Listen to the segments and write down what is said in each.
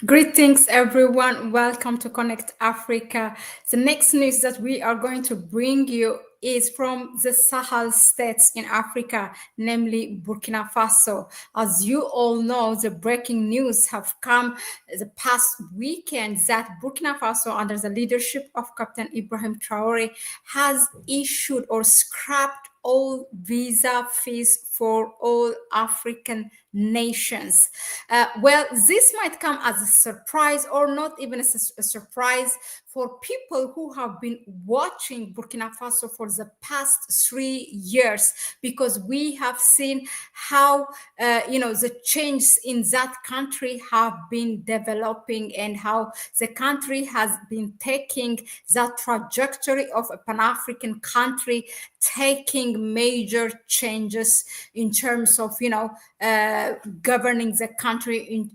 Greetings, everyone. Welcome to Connect Africa. The next news that we are going to bring you is from the Sahel states in Africa, namely Burkina Faso. As you all know, the breaking news have come the past weekend that Burkina Faso, under the leadership of Captain Ibrahim Traore, has issued or scrapped all visa fees for all African nations. This might come as a surprise, or not even as a surprise, for people who have been watching Burkina Faso for the past 3 years, because we have seen how the changes in that country have been developing, and how the country has been taking that trajectory of a Pan-African country, taking major changes in terms of governing the country in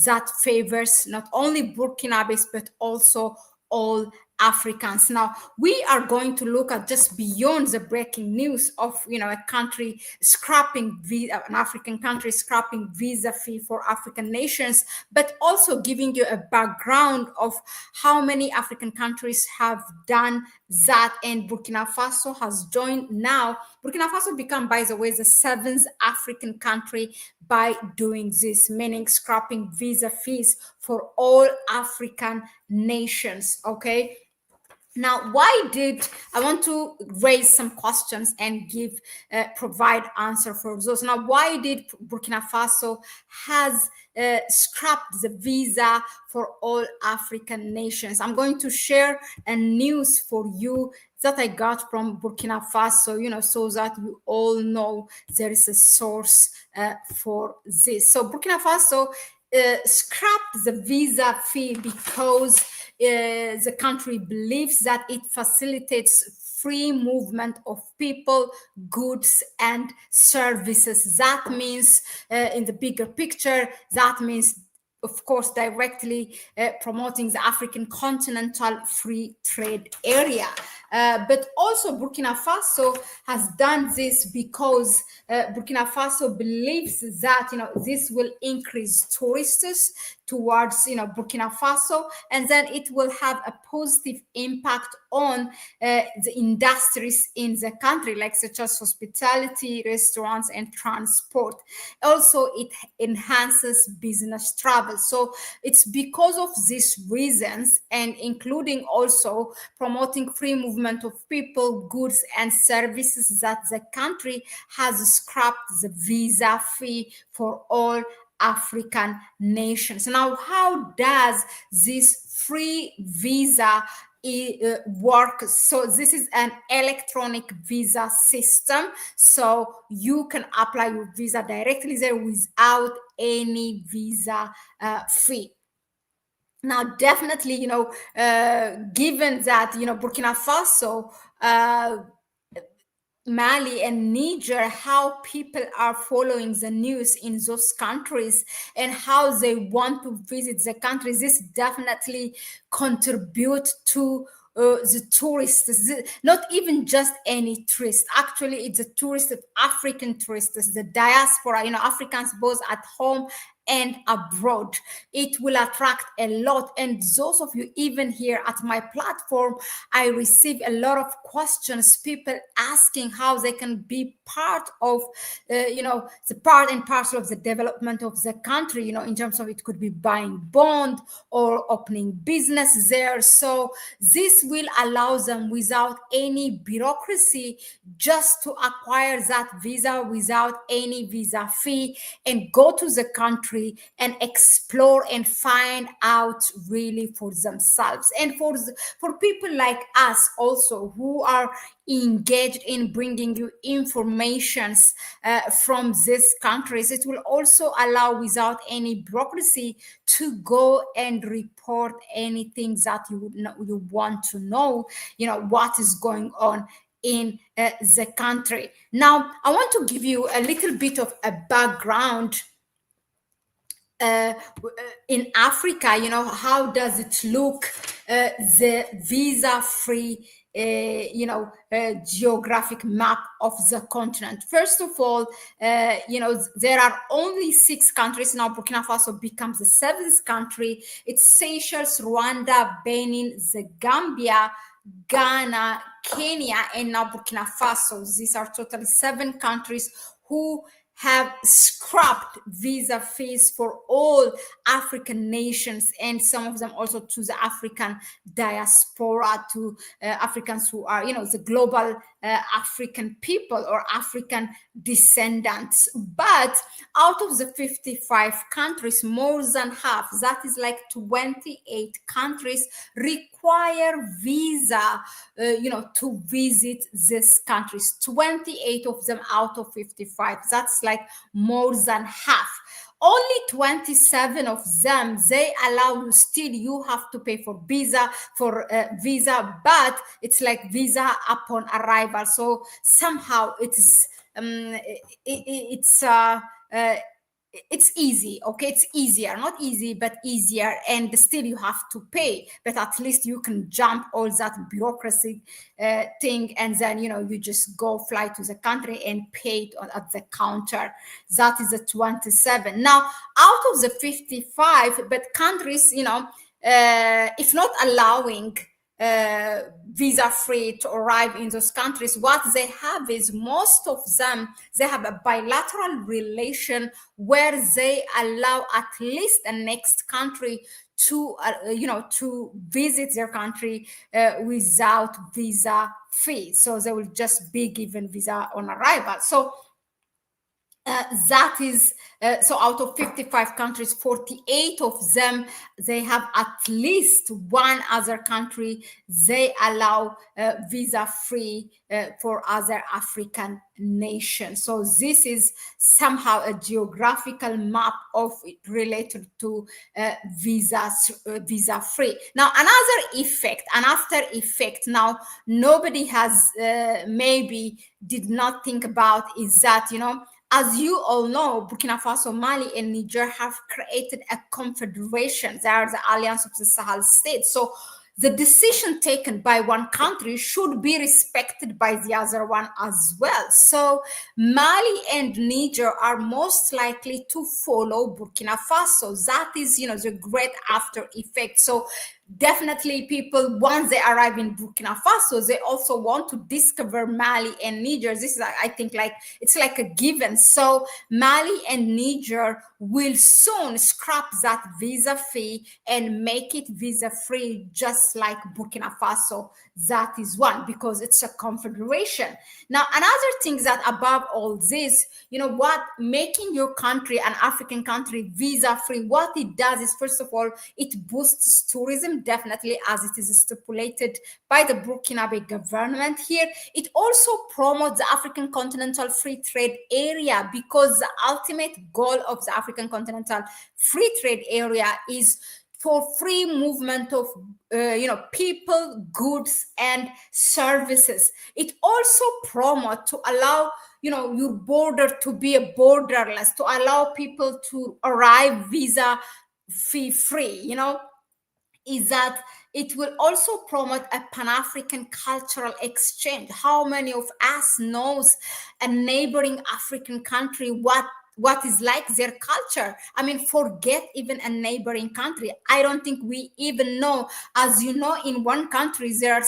that favors not only Burkinabes but also all Africans. Now we are going to look at just beyond the breaking news of a country scrapping an African country scrapping visa fee for African nations, but also giving you a background of how many African countries have done that, and Burkina Faso has joined now. Burkina Faso become, by the way, the seventh African country by doing this, meaning scrapping visa fees for all African nations. Okay. Now, why did I want to raise some questions and give provide answer for those? Now, why did Burkina Faso has scrapped the visa for all African nations? I'm going to share a news for you that I got from Burkina Faso, so that you all know there is a source for this. So Burkina Faso scrapped the visa fee because the country believes that it facilitates free movement of people, goods, and services. That means, in the bigger picture, that means, of course, directly promoting the African continental free trade area. But also Burkina Faso has done this because Burkina Faso believes that this will increase tourists towards Burkina Faso, and then it will have a positive impact on the industries in the country, like such as hospitality, restaurants, and transport. Also, it enhances business travel. So it's because of these reasons, and including also promoting free movement of people, goods, and services, that the country has scrapped the visa fee for all African nations. Now, how does this free visa work? So this is an electronic visa system, so you can apply your visa directly there without any visa fee. Now, definitely, given that Burkina Faso, Mali, and Niger, how people are following the news in those countries and how they want to visit the countries, this definitely contribute to the tourists, not even just any tourist. Actually, it's a tourist, African tourists, the diaspora, Africans both at home and abroad. It will attract a lot. And those of you, even here at my platform, I receive a lot of questions, people asking how they can be part of, the part and parcel of the development of the country, in terms of it could be buying bond or opening business there. So this will allow them without any bureaucracy just to acquire that visa without any visa fee and go to the country and explore and find out really for themselves. And for people like us also, who are engaged in bringing you informations from these countries, it will also allow without any bureaucracy to go and report anything that you want to know, what is going on in the country. Now, I want to give you a little bit of a background in Africa. How does it look the visa-free geographic map of the continent. First of all, there are only 6 countries now. Burkina Faso becomes the 7th country. It's Seychelles, Rwanda, Benin, the Gambia, Ghana, Kenya, and now Burkina Faso. These are totally 7 countries who have scrapped visa fees for all African nations, and some of them also to the African diaspora, to Africans who are, the global African people or African descendants. But out of the 55 countries, more than half, that is like 28 countries, require visa, to visit these countries. 28 of them out of 55. That's like more than half. Only 27 of them, they allow you, still you have to pay for visa, but it's like visa upon arrival. So somehow it's easy. Okay, it's easier, not easy, but easier, and still you have to pay, but at least you can jump all that bureaucracy thing, and then you just go fly to the country and pay it at the counter. That is a 27. Now out of the 55, but countries, if not allowing visa free to arrive in those countries, what they have is, most of them, they have a bilateral relation where they allow at least the next country to to visit their country without visa fee. So they will just be given visa on arrival. So that is so out of 55 countries, 48 of them, they have at least one other country they allow visa free for other African nations. So this is somehow a geographical map of it related to visa free. Now another effect, an after effect, now nobody has maybe did not think about, is that as you all know, Burkina Faso, Mali, and Niger have created a confederation. They are the Alliance of the Sahel States. So the decision taken by one country should be respected by the other one as well. So Mali and Niger are most likely to follow Burkina Faso. That is, the great after effect. So definitely people, once they arrive in Burkina Faso, they also want to discover Mali and Niger. This is, I think, like it's like a given. So Mali and Niger will soon scrap that visa fee and make it visa free, just like Burkina Faso. That is one, because it's a confederation. Now another thing that above all this, what, making your country, an African country, visa free, what it does is, first of all, it boosts tourism, definitely, as it is stipulated by the Burkinabe government here. It also promotes the African Continental Free Trade Area, because the ultimate goal of the African Continental Free Trade Area is for free movement of people, goods, and services. It also promotes to allow your border to be a borderless, to allow people to arrive visa fee free. Is that it will also promote a Pan-African cultural exchange. How many of us knows a neighboring African country, what is like their culture? I mean, forget even a neighboring country. I don't think we even know. As you know, in one country there are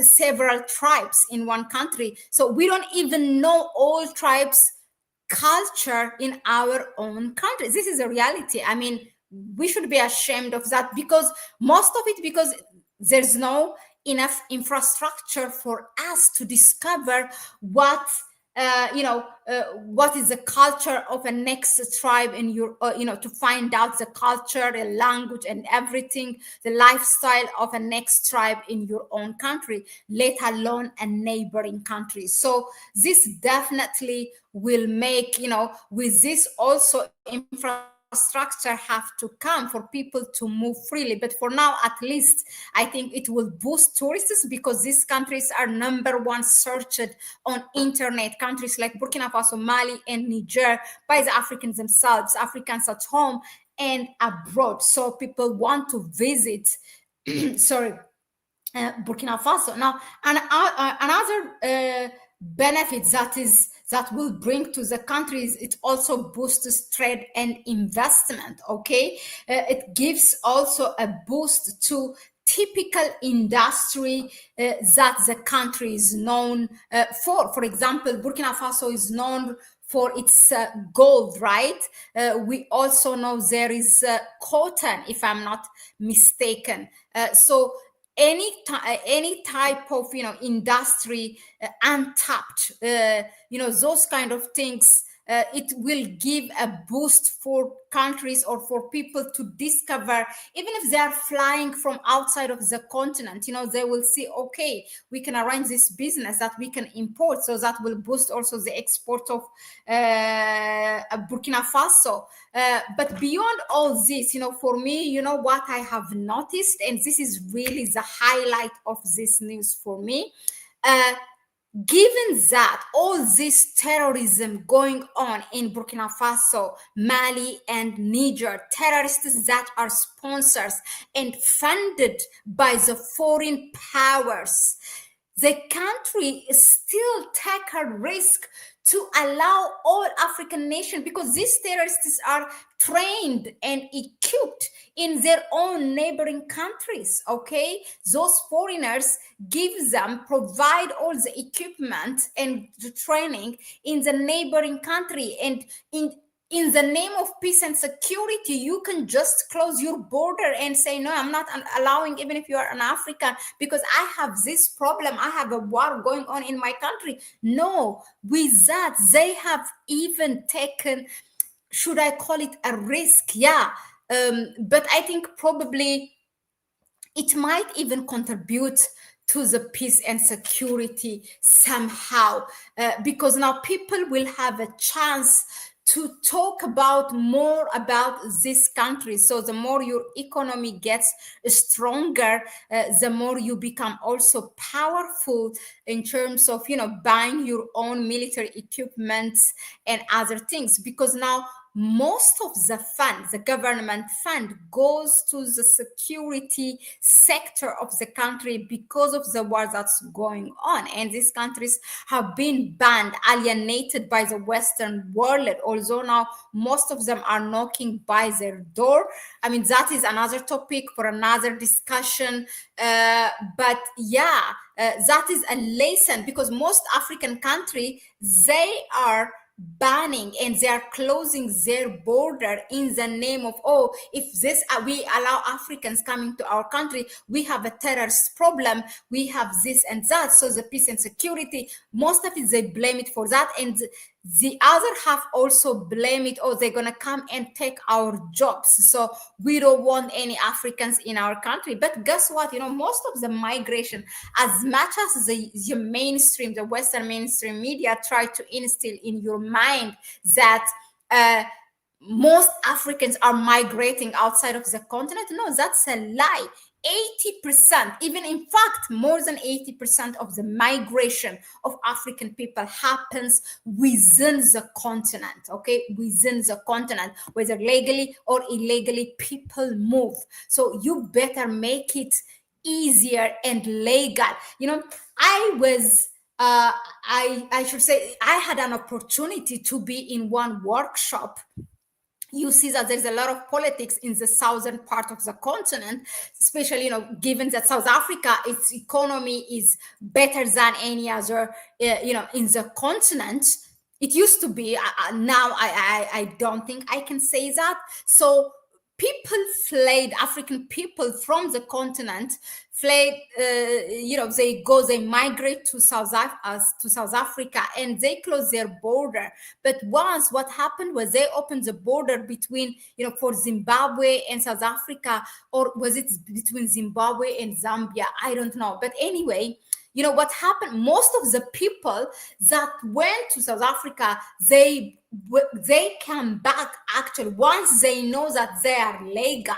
several tribes in one country, so we don't even know all tribes culture in our own country. This is a reality. I mean, we should be ashamed of that, because most of it, because there's no enough infrastructure for us to discover what what is the culture of a next tribe in your to find out the culture, the language, and everything, the lifestyle of a next tribe in your own country, let alone a neighboring country. So this definitely will make, with this also infrastructure infrastructure have to come for people to move freely. But for now, at least, I think it will boost tourists, because these countries are number one searched on internet. Countries like Burkina Faso, Mali, and Niger, by the Africans themselves, Africans at home and abroad. So people want to visit. Sorry. Burkina Faso. Now, another benefit that will bring to the country is it also boosts trade and investment. Okay, it gives also a boost to typical industry that the country is known for. For example, Burkina Faso is known for its gold, right? We also know there is cotton, if I'm not mistaken. So any type of industry untapped, those kind of things, it will give a boost for countries or for people to discover. Even if they are flying from outside of the continent, they will see, okay, we can arrange this business that we can import, so that will boost also the export of Burkina Faso. But beyond all this, for me, what I have noticed, and this is really the highlight of this news for me, given that all this terrorism going on in Burkina Faso, Mali, and Niger, terrorists that are sponsors and funded by the foreign powers, the country still take a risk to allow all African nations, because these terrorists are trained and equipped in their own neighboring countries. Okay, those foreigners provide all the equipment and the training in the neighboring country, and in the name of peace and security, you can just close your border and say, no, I'm not allowing, even if you are an African, because I have this problem, I have a war going on in my country. No, with that, they have even taken, should I call it a risk? Yeah. But I think probably it might even contribute to the peace and security somehow, because now people will have a chance to talk more about this country. So the more your economy gets stronger, the more you become also powerful in terms of, buying your own military equipment and other things. Because now most of the fund, the government fund, goes to the security sector of the country because of the war that's going on. And these countries have been banned, alienated by the Western world, although now most of them are knocking by their door. I mean, that is another topic for another discussion. But yeah, that is a lesson, because most African countries, they are banning and they are closing their border in the name of, oh, if this we allow Africans coming to our country, we have a terrorist problem, we have this and that. So the peace and security, most of it, they blame it for that, and the other half also blame it, oh, they're gonna come and take our jobs, so we don't want any Africans in our country. But guess what, most of the migration, as much as the Western mainstream media try to instill in your mind that most Africans are migrating outside of the continent, no, that's a lie. 80%, even in fact, more than 80% of the migration of African people happens within the continent, okay? Within the continent, whether legally or illegally, people move. So you better make it easier and legal. I should say, I had an opportunity to be in one workshop. You see that there's a lot of politics in the southern part of the continent, especially, given that South Africa, its economy is better than any other, in the continent. It used to be. Now I don't think I can say that. So people fled, African people from the continent fled, they migrate to South Africa, and they close their border. But once, what happened was they opened the border between, for Zimbabwe and South Africa, or was it between Zimbabwe and Zambia? I don't know. But anyway, what happened, most of the people that went to South Africa, they they come back, actually once they know that they are legal,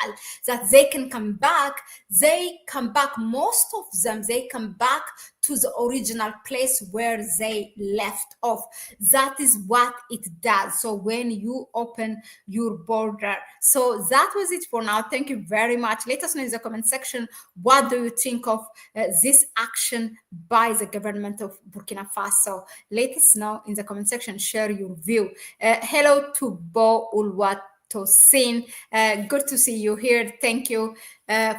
that they can come back, they come back, most of them, they come back to the original place where they left off. That is what it does. So when you open your border. So that was it for now. Thank you very much. Let us know in the comment section, what do you think of this action by the government of Burkina Faso? Let us know in the comment section. Share your view. Hello to Bo Ulwat Tosin. Good to see you here. Thank you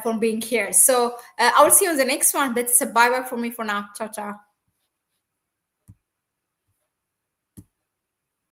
for being here. So I will see you on the next one. That's a bye bye for me for now. Ciao, ciao.